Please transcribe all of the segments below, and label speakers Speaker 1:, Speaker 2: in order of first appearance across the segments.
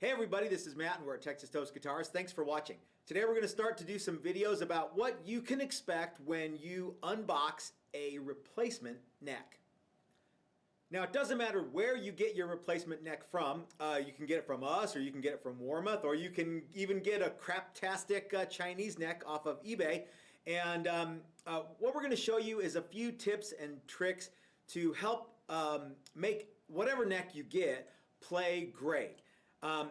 Speaker 1: Hey everybody, this is Matt and we're at Texas Toast Guitars. Thanks for watching. Today we're going to start to do some videos about what you can expect when you unbox a replacement neck. Now it doesn't matter where you get your replacement neck from. You can get it from us, or you can get it from Warmouth, or you can even get a craptastic Chinese neck off of eBay. And what we're going to show you is a few tips and tricks to help make whatever neck you get play great.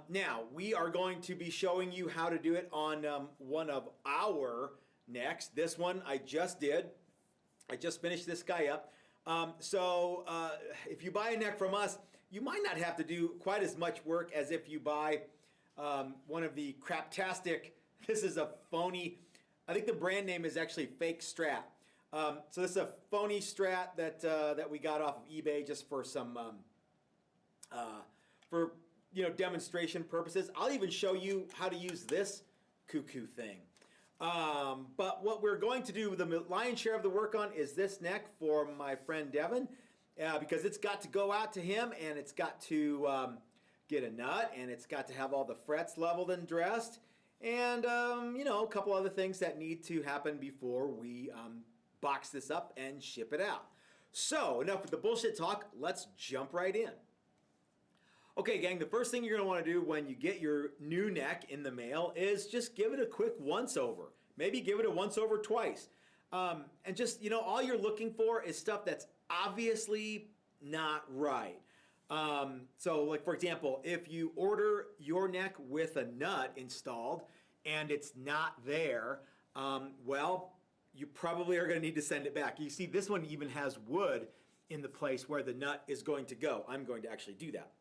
Speaker 1: Now, we are going to be showing you how to do it on one of our necks. This one I just did. I just finished this guy up. If you buy a neck from us, you might not have to do quite as much work as if you buy one of the craptastic. This is a phony, I think the brand name is actually Fake Strat. So this is a phony Strat that we got off of eBay just for some demonstration purposes. I'll even show you how to use this cuckoo thing. But what we're going to do, the lion's share of the work on, is this neck for my friend Devin, because it's got to go out to him, and it's got to get a nut, and it's got to have all the frets leveled and dressed, and a couple other things that need to happen before we box this up and ship it out. So enough with the bullshit talk. Let's jump right in. Okay, gang, the first thing you're going to want to do when you get your new neck in the mail is just give it a quick once-over. Maybe give it a once-over twice. And just, all you're looking for is stuff that's obviously not right. So, like, for example, if you order your neck with a nut installed and it's not there, well, you probably are going to need to send it back. You see, this one even has wood in the place where the nut is going to go. I'm going to actually do that.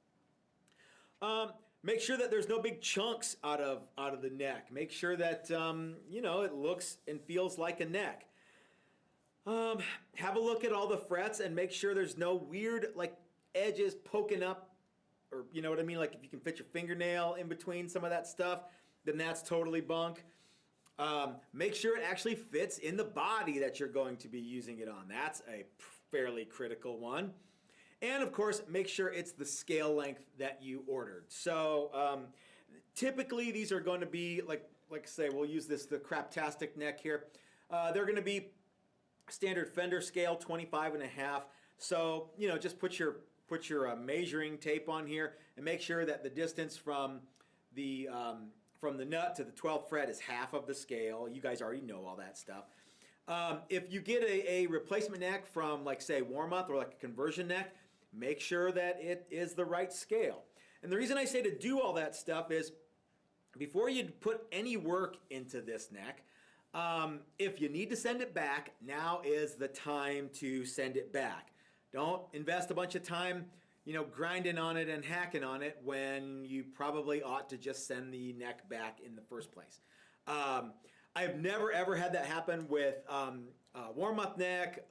Speaker 1: Make sure that there's no big chunks out of the neck. Make sure that it looks and feels like a neck. Have a look at all the frets and make sure there's no weird edges poking up, or you know what I mean. Like if you can fit your fingernail in between some of that stuff, then that's totally bunk. Make sure it actually fits in the body that you're going to be using it on. That's a fairly critical one. And of course, make sure it's the scale length that you ordered. So typically these are going to be, like I say, we'll use the craptastic neck here. They're going to be standard Fender scale, 25.5. So, just put your measuring tape on here and make sure that the distance from the nut to the 12th fret is half of the scale. You guys already know all that stuff. If you get a replacement neck from, like, say, Warmouth, or like a conversion neck, make sure that it is the right scale. And the reason I say to do all that stuff is before you put any work into this neck, if you need to send it back, now is the time to send it back. Don't invest a bunch of time, grinding on it and hacking on it when you probably ought to just send the neck back in the first place. I've never ever had that happen with Warmouth neck,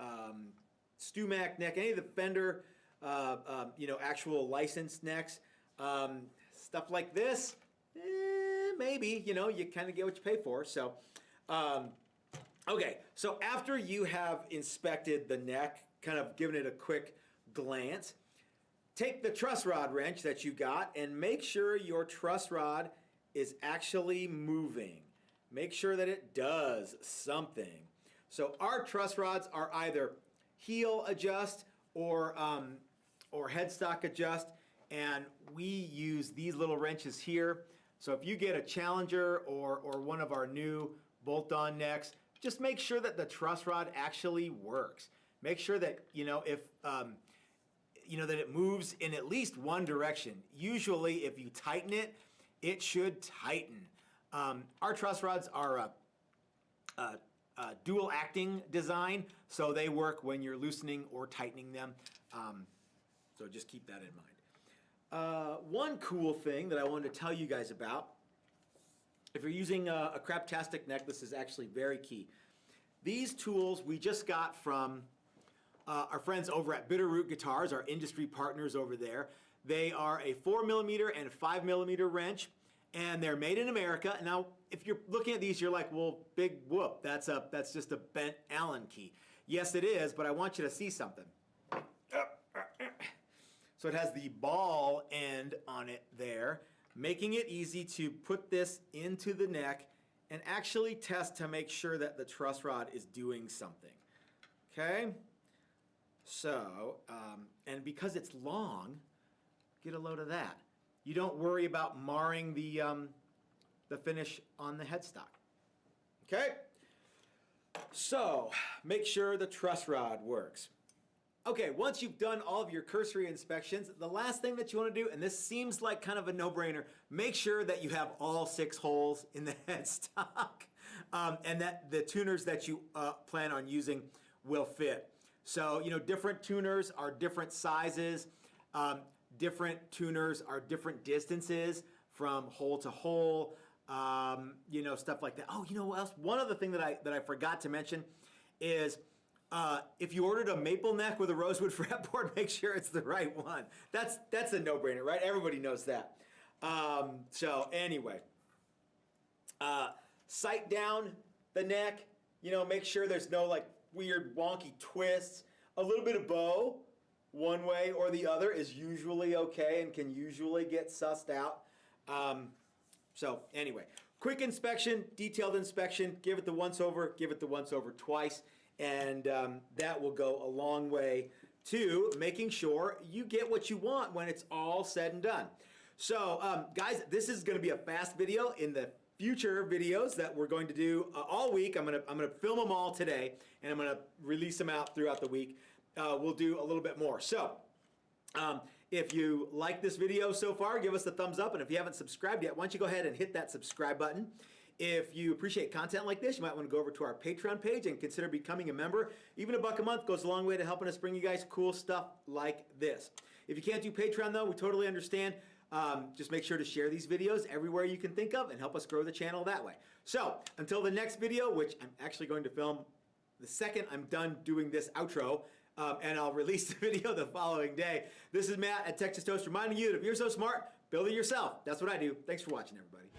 Speaker 1: StewMac neck, any of the Fender actual licensed necks. Stuff like this, maybe, you kind of get what you pay for. So, okay, so after you have inspected the neck, kind of given it a quick glance, take the truss rod wrench that you got and make sure your truss rod is actually moving. Make sure that it does something. So our truss rods are either heel adjust or headstock adjust, and we use these little wrenches here. So if you get a Challenger or one of our new bolt-on necks, just make sure that the truss rod actually works. Make sure that that it moves in at least one direction. Usually, if you tighten it, it should tighten. Our truss rods are a dual acting design, so they work when you're loosening or tightening them. So just keep that in mind. One cool thing that I wanted to tell you guys about, if you're using a craptastic neck, this is actually very key. These tools we just got from our friends over at Bitterroot Guitars, our industry partners over there. They are a 4mm and 5mm wrench, and they're made in America. Now, if you're looking at these, you're like, well, big whoop, that's just a bent Allen key. Yes, it is, but I want you to see something. So it has the ball end on it there. making it easy to put this into the neck and actually test to make sure that the truss rod is doing something. Okay? So, and because it's long, get a load of that. You don't worry about marring the finish on the headstock. Okay? So, make sure the truss rod works. Okay, once you've done all of your cursory inspections, the last thing that you want to do, and this seems like kind of a no-brainer, make sure that you have all 6 holes in the headstock and that the tuners that you plan on using will fit. So, you know, different tuners are different sizes. Different tuners are different distances from hole to hole, you know, stuff like that. Oh, you know what else? One other thing that I forgot to mention is if you ordered a maple neck with a rosewood fretboard, make sure it's the right one. That's a no-brainer, right? Everybody knows that. So anyway, sight down the neck, you know, make sure there's no like weird wonky twists. A little bit of bow one way or the other is usually okay and can usually get sussed out. So anyway, quick inspection, detailed inspection, give it the once over, give it the once over twice, and that will go a long way to making sure you get what you want when it's all said and done. So guys, this is going to be a fast video. In the future videos that we're going to do all week, I'm gonna film them all today, and I'm gonna release them out throughout the week. We'll do a little bit more. So if you like this video so far, give us a thumbs up, and if you haven't subscribed yet, why don't you go ahead and hit that subscribe button. If you appreciate content like this, you might want to go over to our Patreon page and consider becoming a member. Even $1 a month goes a long way to helping us bring you guys cool stuff like this. If you can't do Patreon though, we totally understand. Just make sure to share these videos everywhere you can think of and help us grow the channel that way. So until the next video, which I'm actually going to film the second I'm done doing this outro, and I'll release the video the following day. This is Matt at Texas Toast reminding you that if you're so smart, build it yourself. That's what I do. Thanks for watching, everybody.